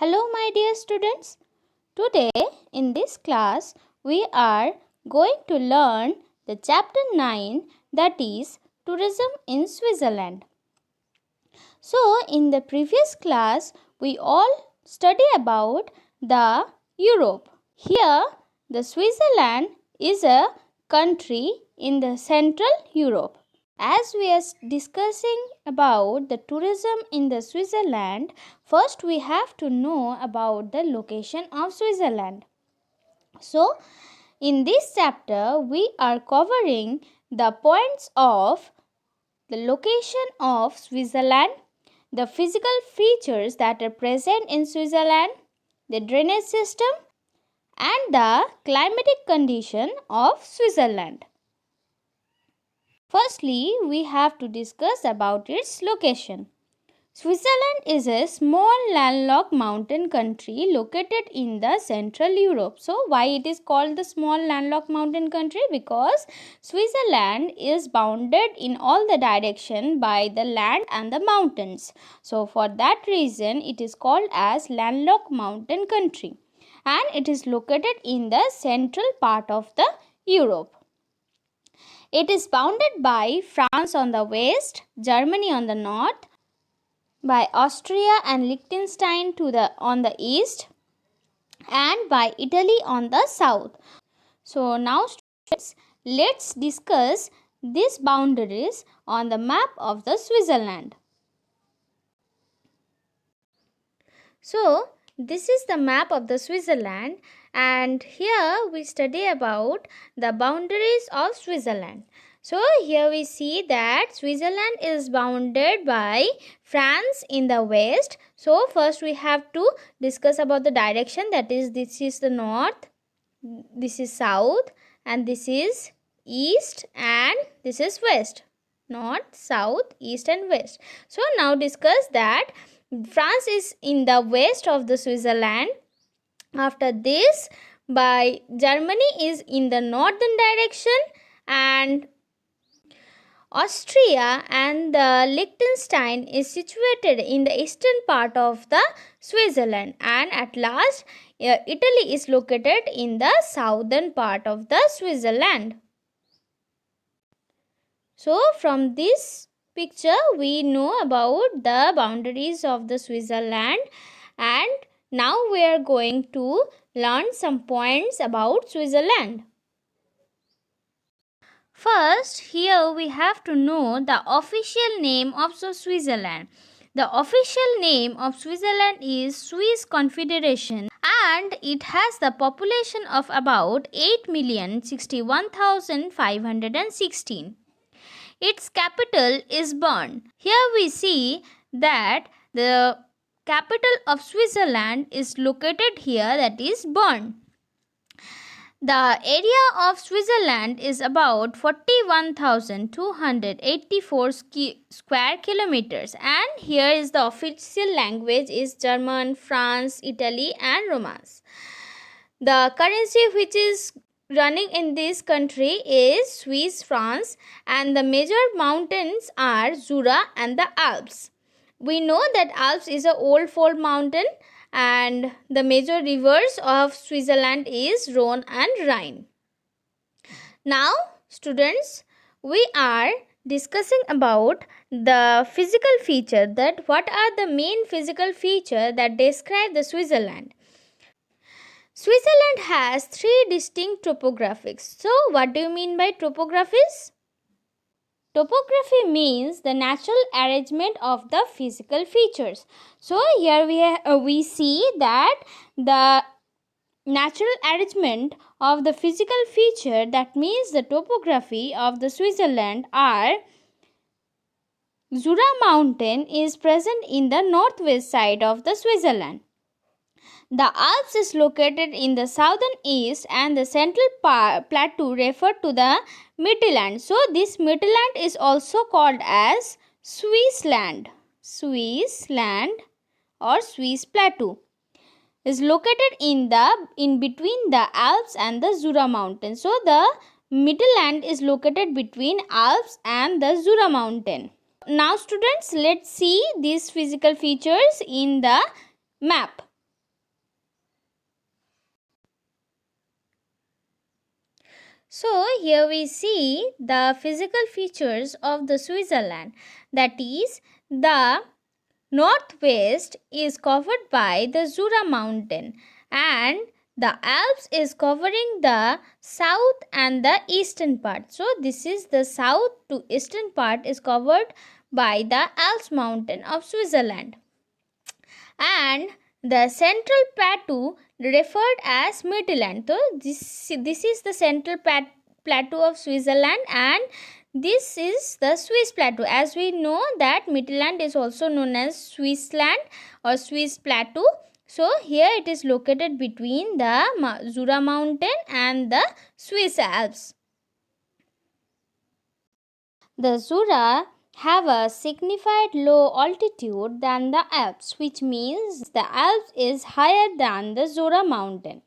Hello my dear students. Today in this class we are going to learn the chapter 9, that is tourism in Switzerland. So in the previous class we all study about the Europe. Here the Switzerland is a country in the Central Europe. As we are discussing about the tourism in the Switzerland, first we have to know about the location of Switzerland. So, in this chapter, we are covering the points of the location of Switzerland, the physical features that are present in Switzerland, the drainage system, and the climatic condition of Switzerland. Firstly, we have to discuss about its location. Switzerland is a small landlocked mountain country located in the Central Europe. So, why it is called the small landlocked mountain country? Because Switzerland is bounded in all the direction by the land and the mountains. So, for that reason, it is called as landlocked mountain country. And it is located in the central part of the Europe. It is bounded by France on the west, Germany on the north, by Austria and Liechtenstein on the east, and by Italy on the south. So now students, let's discuss these boundaries on the map of the Switzerland. So this is the map of the Switzerland, and here we study about the boundaries of Switzerland. So here we see that Switzerland is bounded by France in the west. So first we have to discuss about the direction, that is, this is the north, this is south, and this is east, and this is west. North, south, east and west. So now discuss that France is in the west of the Switzerland. After this, by Germany is in the northern direction, and Austria and the Liechtenstein is situated in the eastern part of the Switzerland, and at last Italy is located in the southern part of the Switzerland. So from this picture we know about the boundaries of the Switzerland, and now we are going to learn some points about Switzerland. First, here we have to know the official name of Switzerland. The official name of Switzerland is Swiss Confederation, and it has the population of about 8,061,516. Its capital is Bern. Here we see that the capital of Switzerland is located here, that is Bern. The area of Switzerland is about 41,284 square kilometers, and here is the official language is German, France, Italy and Romance. The currency which is running in this country is Swiss francs, and the major mountains are Jura and the Alps. We know that Alps is a old fold mountain, and the major rivers of Switzerland is Rhone and Rhine. Now students, we are discussing about the physical feature, that what are the main physical feature that describe the Switzerland. Switzerland has three distinct topographies. So what do you mean by topographies? Topography means the natural arrangement of the physical features. So here we see that the natural arrangement of the physical feature, that means the topography of the Switzerland, are Jura mountain is present in the northwest side of the Switzerland. The Alps is located in the southern east, and the central plateau referred to the Mittelland. So this Mittelland is also called as Swissland. Swissland or Swiss plateau is located in between the Alps and the Jura mountain. So the Mittelland is located between Alps and the Jura mountain. Now students, let's see these physical features in the map. So here we see the physical features of the Switzerland. That is, the northwest is covered by the Jura mountain and the Alps is covering the south and the eastern part. So this is the south to eastern part is covered by the Alps mountain of Switzerland, and the central plateau referred as Mittelland. So this is the central plateau of Switzerland, and this is the Swiss plateau. As we know that Mittelland is also known as Swissland or Swiss plateau. So here it is located between the Jura mountain and the Swiss Alps. The Jura have a signified low altitude than the Alps, which means the Alps is higher than the Jura mountain.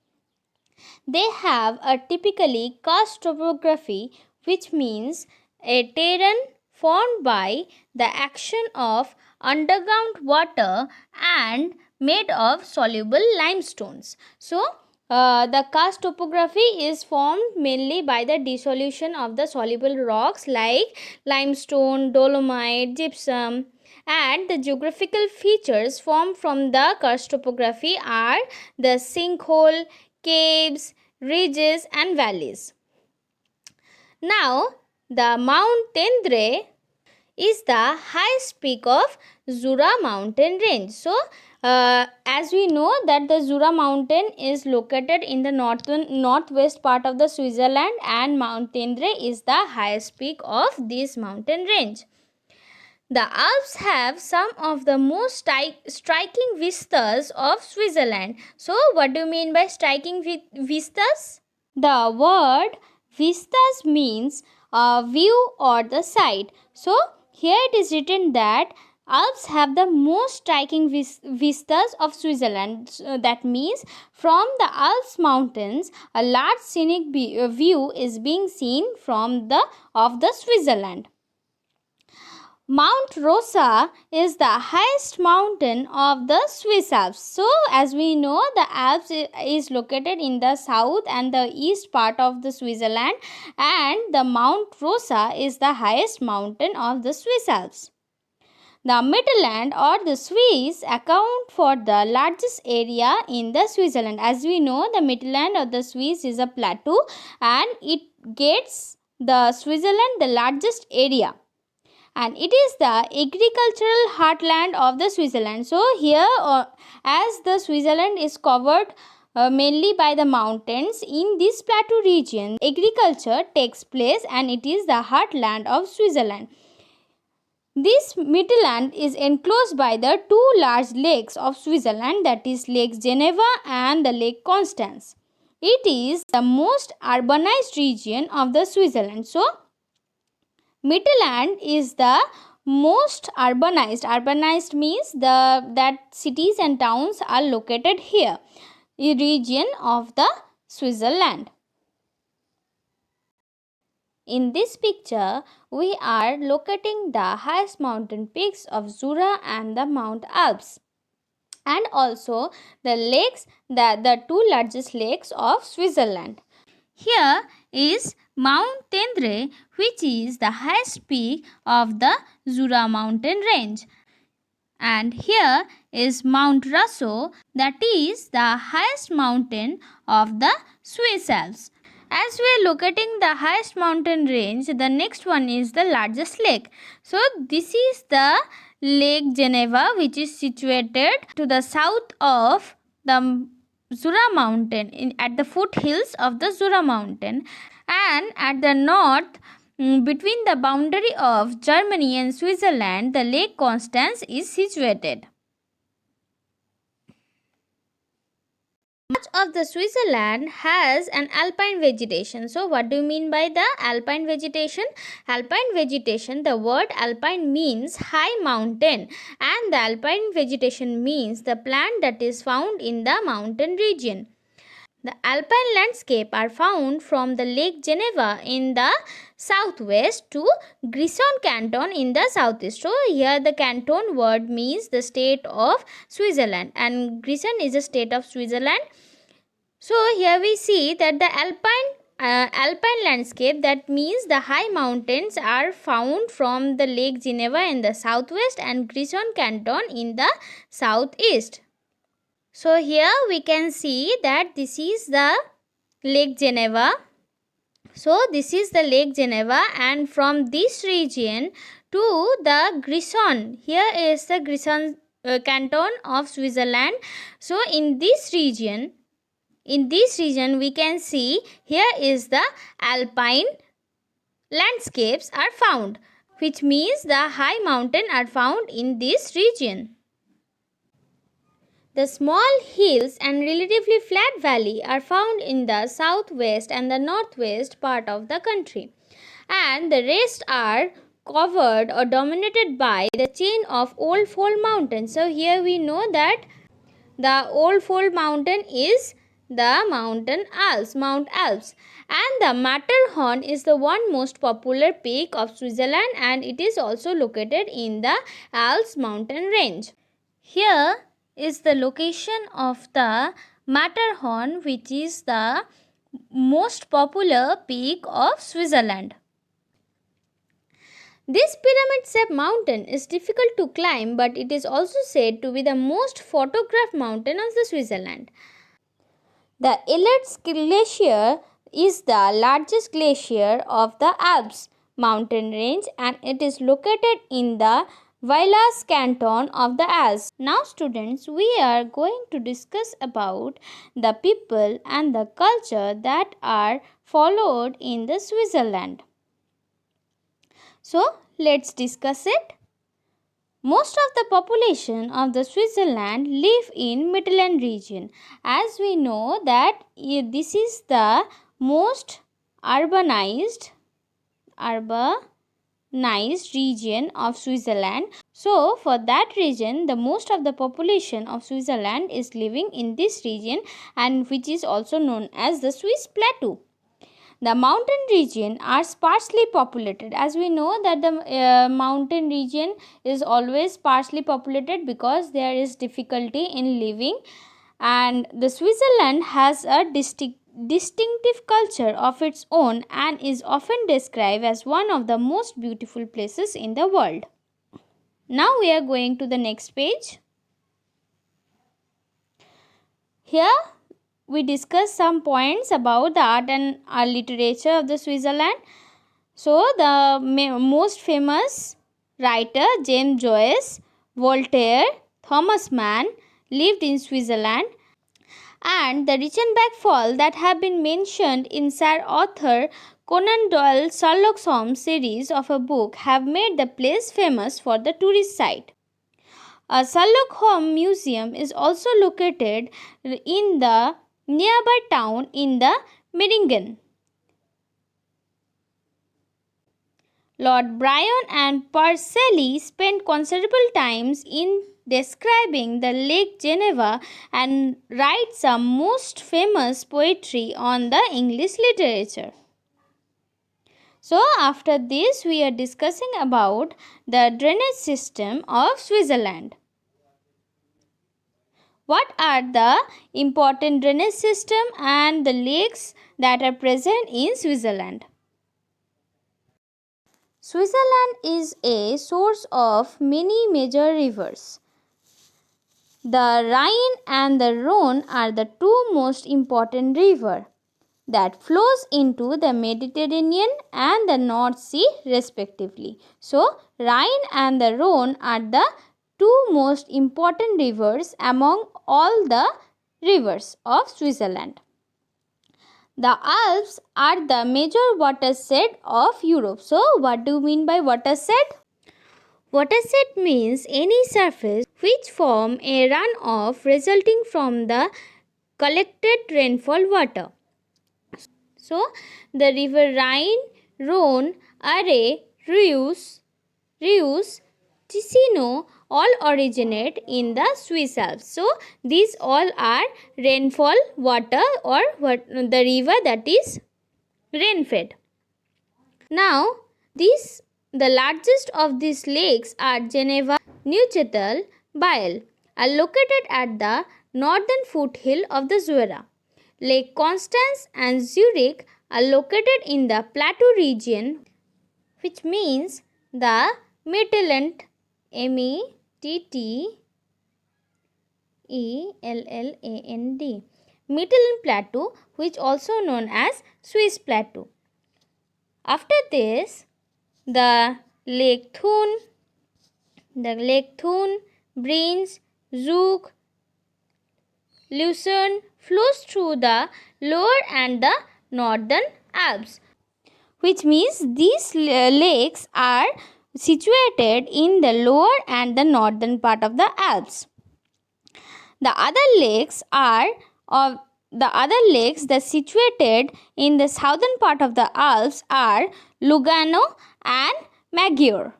They have a typically karst topography, which means a terrain formed by the action of underground water and made of soluble limestones. So, the karst topography is formed mainly by the dissolution of the soluble rocks like limestone, dolomite, gypsum, and the geographical features formed from the karst topography are the sinkhole, caves, ridges, and valleys. Now, the Mount Tendre is the highest peak of Jura mountain range. So, as we know that the Jura mountain is located in the northwest part of the Switzerland, and Mount Tendre is the highest peak of this mountain range. The Alps have some of the most striking vistas of Switzerland. So, what do you mean by striking vistas? The word vistas means a view or the sight. So, here it is written that Alps have the most striking vistas of Switzerland. So, that means from the Alps mountains, a large scenic view is being seen from the Switzerland. Mount Rosa is the highest mountain of the Swiss Alps. So, as we know, the Alps is located in the south and the east part of the Switzerland, and the Mount Rosa is the highest mountain of the Swiss Alps. The Mittelland or the Swiss account for the largest area in the Switzerland. As we know, the Mittelland or the Swiss is a plateau, and it gets the Switzerland the largest area, and it is the agricultural heartland of the Switzerland. So here as the Switzerland is covered mainly by the mountains, in this plateau region agriculture takes place and it is the heartland of Switzerland. This Mittelland is enclosed by the two large lakes of Switzerland, that is Lake Geneva and the Lake Constance. It is the most urbanized region of the Switzerland. So Mittelland is the most urbanized. Urbanized means that cities and towns are located here, a region of the Switzerland. In this picture, we are locating the highest mountain peaks of Jura and the Mount Alps, and also the lakes, the two largest lakes of Switzerland. Here is Mount Tendre, which is the highest peak of the Jura mountain range. And here is Mount Rosso, that is the highest mountain of the Swiss Alps. As we are locating the highest mountain range, the next one is the largest lake. So this is the Lake Geneva, which is situated to the south of the Jura mountain, at the foothills of the Jura mountain, and at the north, between the boundary of Germany and Switzerland, the Lake Constance is situated. Much of the Switzerland has an alpine vegetation. So what do you mean by the alpine vegetation? Alpine vegetation, the word alpine means high mountain, and the alpine vegetation means the plant that is found in the mountain region. The alpine landscape are found from the Lake Geneva in the southwest to Grisons canton in the southeast. So here the canton word means the state of Switzerland, and Grisons is a state of Switzerland. So here we see that the alpine landscape. That means the high mountains are found from the Lake Geneva in the southwest and Grisons Canton in the southeast. So here we can see that this is the Lake Geneva. So this is the Lake Geneva, and from this region to the Grisons, here is the Grisons canton of Switzerland. So in this region we can see here is the alpine landscapes are found, which means the high mountain are found in this region. The small hills and relatively flat valley are found in the southwest and the northwest part of the country, and the rest are covered or dominated by the chain of Old Fold Mountains. So here we know that the Old Fold Mountain is the Mount Alps, and the Matterhorn is the one most popular peak of Switzerland, and it is also located in the Alps mountain range. Here is the location of the Matterhorn, which is the most popular peak of Switzerland. This pyramid-shaped mountain is difficult to climb, but it is also said to be the most photographed mountain of the Switzerland. The Ellertz Glacier is the largest glacier of the Alps mountain range, and it is located in the Valais canton of the Alps. Now students, we are going to discuss about the people and the culture that are followed in the Switzerland. So let's discuss it. Most of the population of the Switzerland live in Mittelland region. As we know that this is the most urbanized region of Switzerland. So for that region, the most of the population of Switzerland is living in this region, and which is also known as the Swiss Plateau. The mountain region are sparsely populated. As we know that the mountain region is always sparsely populated because there is difficulty in living, and the Switzerland has a distinctive culture of its own and is often described as one of the most beautiful places in the world. Now we are going to the next page. Here we discuss some points about the art and literature of the Switzerland. So the most famous writer James Joyce, Voltaire, Thomas Mann lived in Switzerland, and the Reichenbach Fall that have been mentioned in Sir Arthur Conan Doyle's Sherlock Holmes series of a book have made the place famous for the tourist site. A Sherlock Holmes museum is also located in the nearby town in the Meiringen. Lord Byron and Percy Shelley spent considerable time in describing the Lake Geneva and write some most famous poetry on the English literature. So after this we are discussing about the drainage system of Switzerland. What are the important drainage system and the lakes that are present in Switzerland? Switzerland is a source of many major rivers. The Rhine and the Rhone are the two most important rivers that flows into the Mediterranean and the North Sea respectively. So, Rhine and the Rhone are the two most important rivers among all the rivers of Switzerland. The Alps are the major watershed of Europe. So, what do you mean by watershed? Watershed means any surface which form a runoff resulting from the collected rainfall water. So, the river Rhine, Rhone, Aare, Reuss, Ticino all originate in the Swiss Alps. So, these all are rainfall water or the river that is rain-fed. Now, the largest of these lakes are Geneva, Neuchâtel, Biel, are located at the northern foothill of the Jura. Lake Constance and Zurich are located in the plateau region, which means the Mittelland, Mettelland, Mittelland Plateau, which also known as Swiss Plateau. After this, the Lake Thun, Brenz, Zug, Lucerne flows through the lower and the northern Alps, which means these lakes are situated in the lower and the northern part of the Alps. The other lakes that situated in the southern part of the Alps are Lugano and Maggiore.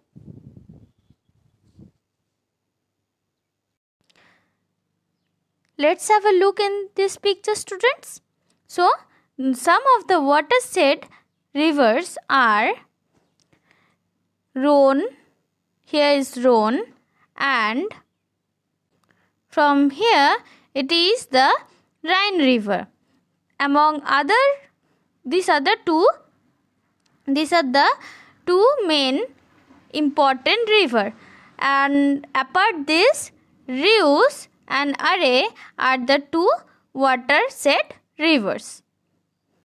Let's have a look in this picture, students. So, some of the watershed rivers are Rhone. Here is Rhone, and from here it is the Rhine River. Among these are the two main important river, and apart this, Reuss and Aare are the two watershed rivers.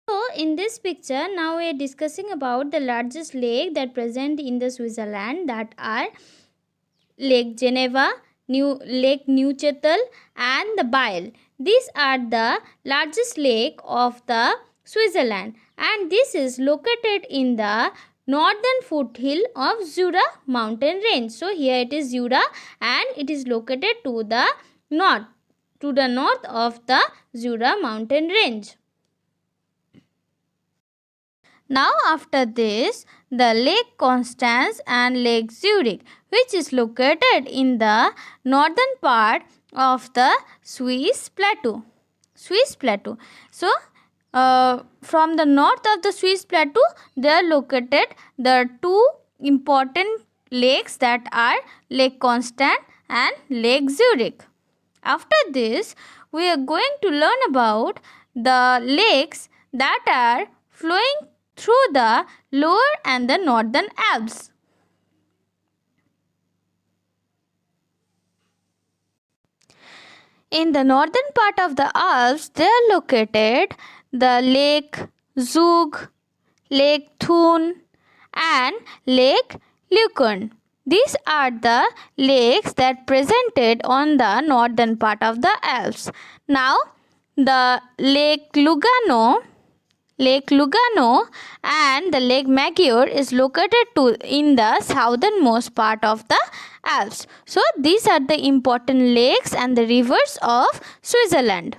So in this picture, now we are discussing about the largest lake that present in the Switzerland, that are Lake Geneva, Lake Neuchâtel and the Biel. These are the largest lake of the Switzerland, and this is located in the northern foothill of Jura mountain range. So here it is Jura, and it is located to the north of the Jura mountain range. Now after this, the Lake Constance and Lake Zurich, which is located in the northern part of the Swiss plateau. So, from the north of the Swiss plateau, there are located the two important lakes, that are Lake Constance and Lake Zurich. After this, we are going to learn about the lakes that are flowing through the lower and the northern Alps. In the northern part of the Alps, they are located the Lake Zug, Lake Thun and Lake Lucerne. These are the lakes that presented on the northern part of the Alps. Now, the Lake Lugano and the Lake Maggiore is located in the southernmost part of the Alps. So, these are the important lakes and the rivers of Switzerland.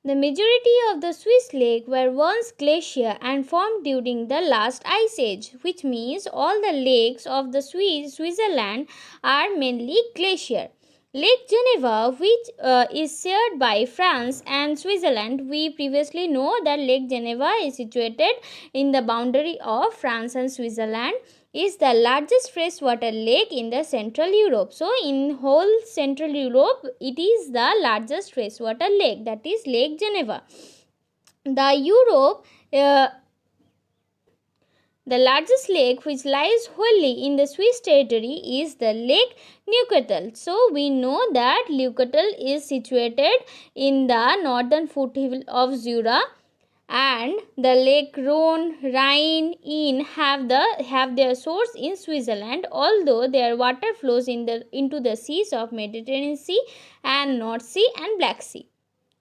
The majority of the Swiss lakes were once glacier and formed during the last ice age, which means all the lakes of the Switzerland are mainly glacier. Lake Geneva, which is shared by France and Switzerland, we previously know that Lake Geneva is situated in the boundary of France and Switzerland, is the largest freshwater lake in the Central Europe. So, in whole Central Europe, it is the largest freshwater lake, that is Lake Geneva. The largest lake which lies wholly in the Swiss territory is the Lake Neuchâtel. So, we know that Neuchâtel is situated in the northern foothill of Jura, and the Lake Rhone, Rhine, Inn have their source in Switzerland, although their water flows into the seas of Mediterranean Sea and North Sea and Black Sea.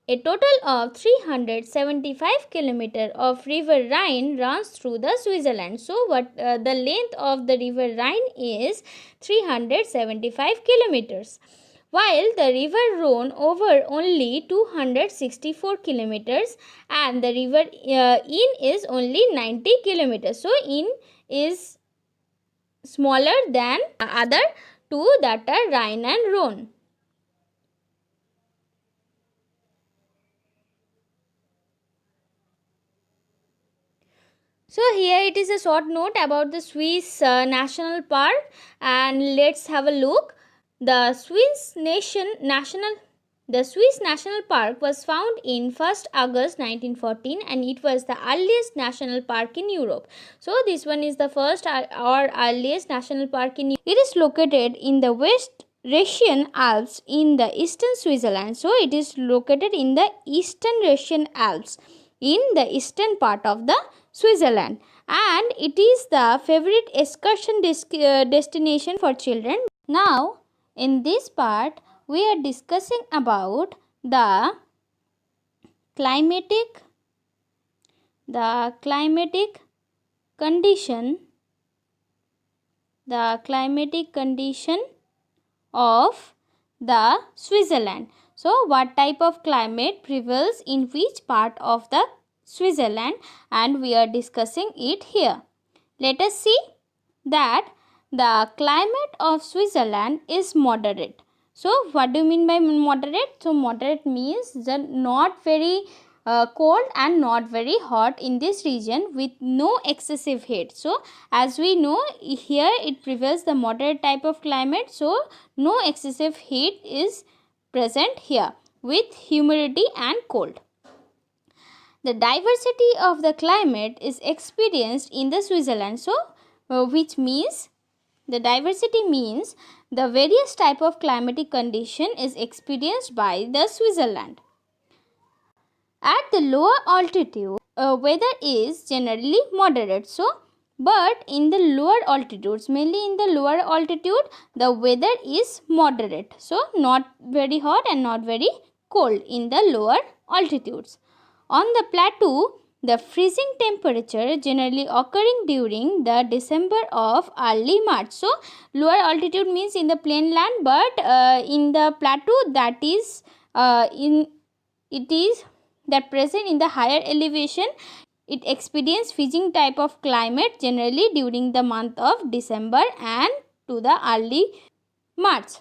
A total of 375 km of river Rhine runs through the Switzerland. So, the length of the river Rhine is 375 kilometers, while the river Rhone over only 264 kilometers, and the river Inn is only 90 kilometers. So, Inn is smaller than other two, that are Rhine and Rhone. So here it is a short note about the Swiss National Park, and let's have a look. The The Swiss National Park was found in 1st August 1914 and it was the earliest national park in Europe. So this one is the first or earliest national park in Europe. It is located in the West Russian Alps in the eastern Switzerland. So it is located in the eastern Russian Alps in the eastern part of the Switzerland, and it is the favorite excursion destination for children. Now in this part we are discussing about the climatic condition of the Switzerland. So what type of climate prevails in which part of the Switzerland, and we are discussing it here. Let us see that the climate of Switzerland is moderate. So what do you mean by moderate? So moderate means that not very cold and not very hot in this region with no excessive heat. So as we know, here it prevails the moderate type of climate, so no excessive heat is present here with humidity and cold. The diversity of the climate is experienced in the Switzerland. So which means the diversity means the various type of climatic condition is experienced by the Switzerland. At the lower altitude, weather is generally moderate. So, but in the lower altitudes, mainly in the lower altitude, the weather is moderate. So, not very hot and not very cold in the lower altitudes. On the plateau, the freezing temperature generally occurring during the December of early March. So, lower altitude means in the plain land, but in the plateau, that is that present in the higher elevation, it experiences freezing type of climate generally during the month of December and to the early March.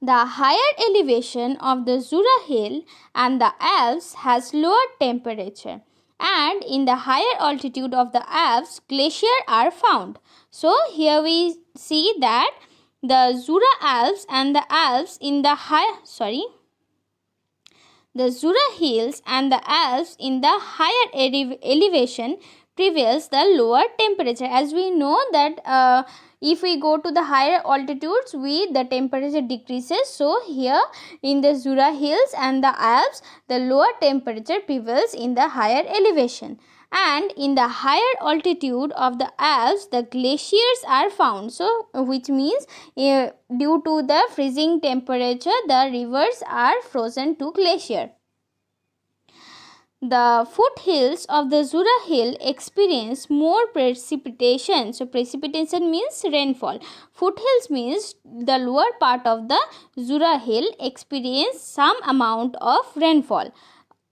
The higher elevation of the Jura Hill and the Alps has lower temperature, and in the higher altitude of the Alps, glaciers are found. So here we see that the Jura Alps and the Alps in the the Jura Hills and the Alps in the higher elevation prevails the lower temperature. As we know that if we go to the higher altitudes, the temperature decreases. So here in the Jura Hills and the Alps, the lower temperature prevails in the higher elevation. And in the higher altitude of the Alps, the glaciers are found. So which means due to the freezing temperature, the rivers are frozen to glacier. The foothills of the Jura Hill experience more precipitation. So precipitation means rainfall. Foothills means the lower part of the Jura Hill experience some amount of rainfall.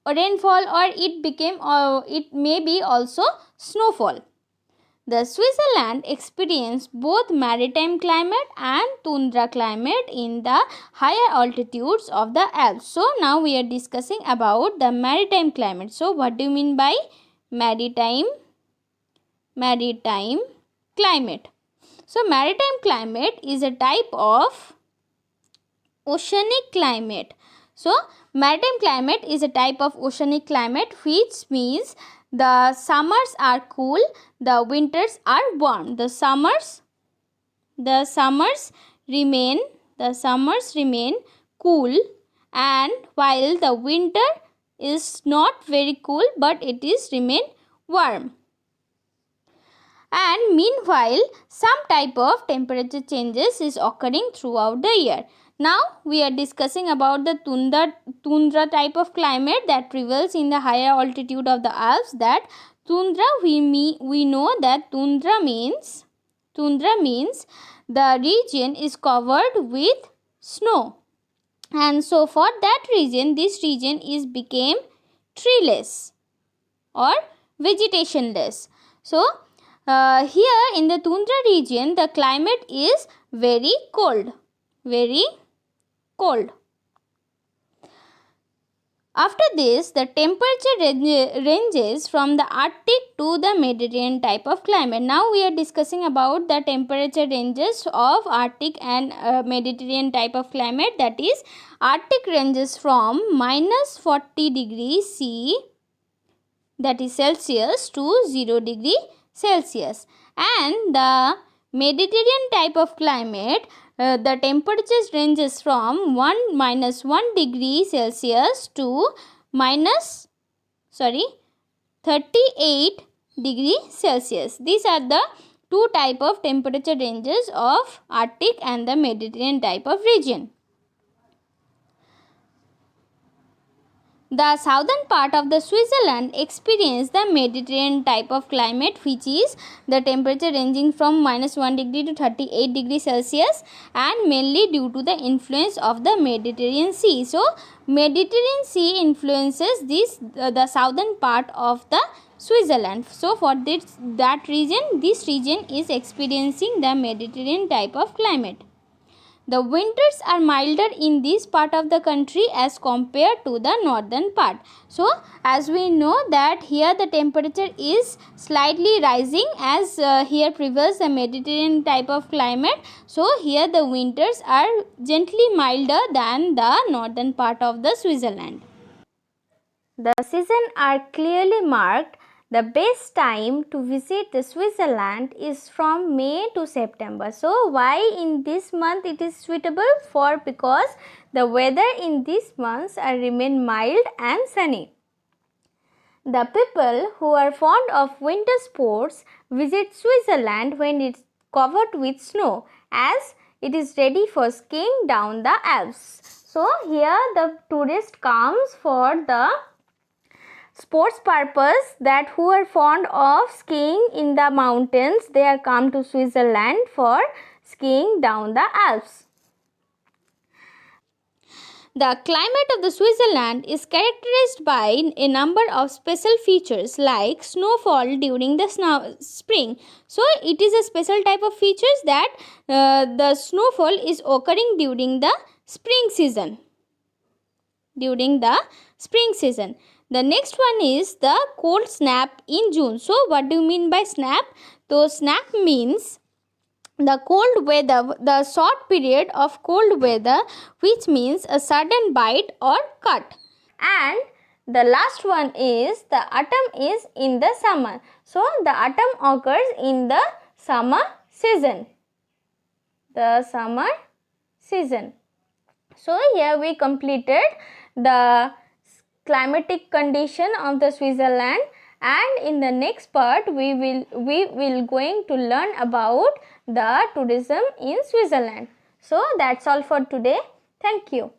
Or it may be also snowfall. The Switzerland experienced both maritime climate and tundra climate in the higher altitudes of the Alps. So now we are discussing about the maritime climate. So what do you mean by maritime climate? So maritime climate is a type of oceanic climate. So maritime climate is a type of oceanic climate, which means the summers are cool, the winters are warm. The summers remain cool, and while the winter is not very cool, but it is remain warm. And meanwhile, some type of temperature changes is occurring throughout the year. Now we are discussing about the tundra type of climate that prevails in the higher altitude of the Alps. That tundra, we know that tundra means the region is covered with snow, and so for that reason this region became treeless or vegetationless. So here in the tundra region, the climate is very cold. After this, the temperature ranges from the Arctic to the Mediterranean type of climate. Now we are discussing about the temperature ranges of Arctic and Mediterranean type of climate. That is, Arctic ranges from minus 40 degrees C, that is Celsius, to 0 degree Celsius, and the Mediterranean type of climate, the temperatures ranges from minus 1 degree Celsius to minus 38 degree Celsius. These are the two type of temperature ranges of Arctic and the Mediterranean type of region. The southern part of the Switzerland experience the Mediterranean type of climate, which is the temperature ranging from minus 1 degree to 38 degree Celsius, and mainly due to the influence of the Mediterranean Sea. So, Mediterranean Sea influences the southern part of the Switzerland. So, for this region is experiencing the Mediterranean type of climate. The winters are milder in this part of the country as compared to the northern part. So, as we know that here the temperature is slightly rising, as here prevails the Mediterranean type of climate. So, here the winters are gently milder than the northern part of the Switzerland. The seasons are clearly marked. The best time to visit the Switzerland is from May to September. So, why in this month it is suitable? For because the weather in these months remain mild and sunny. The people who are fond of winter sports visit Switzerland when it's covered with snow, as it is ready for skiing down the Alps. So, here the tourist comes for the sports purpose, that who are fond of skiing in the mountains, they are come to Switzerland for skiing down the Alps. The climate of the Switzerland is characterized by a number of special features like snowfall during the spring. So, it is a special type of features that the snowfall is occurring during the spring season. The next one is the cold snap in June. So, what do you mean by snap? So, snap means the cold weather, the short period of cold weather, which means a sudden bite or cut. And the last one is the autumn is in the summer. So, the autumn occurs in the summer season. So, here we completed the climatic condition of the Switzerland, and in the next part we will going to learn about the tourism in Switzerland. So, that's all for today. Thank you.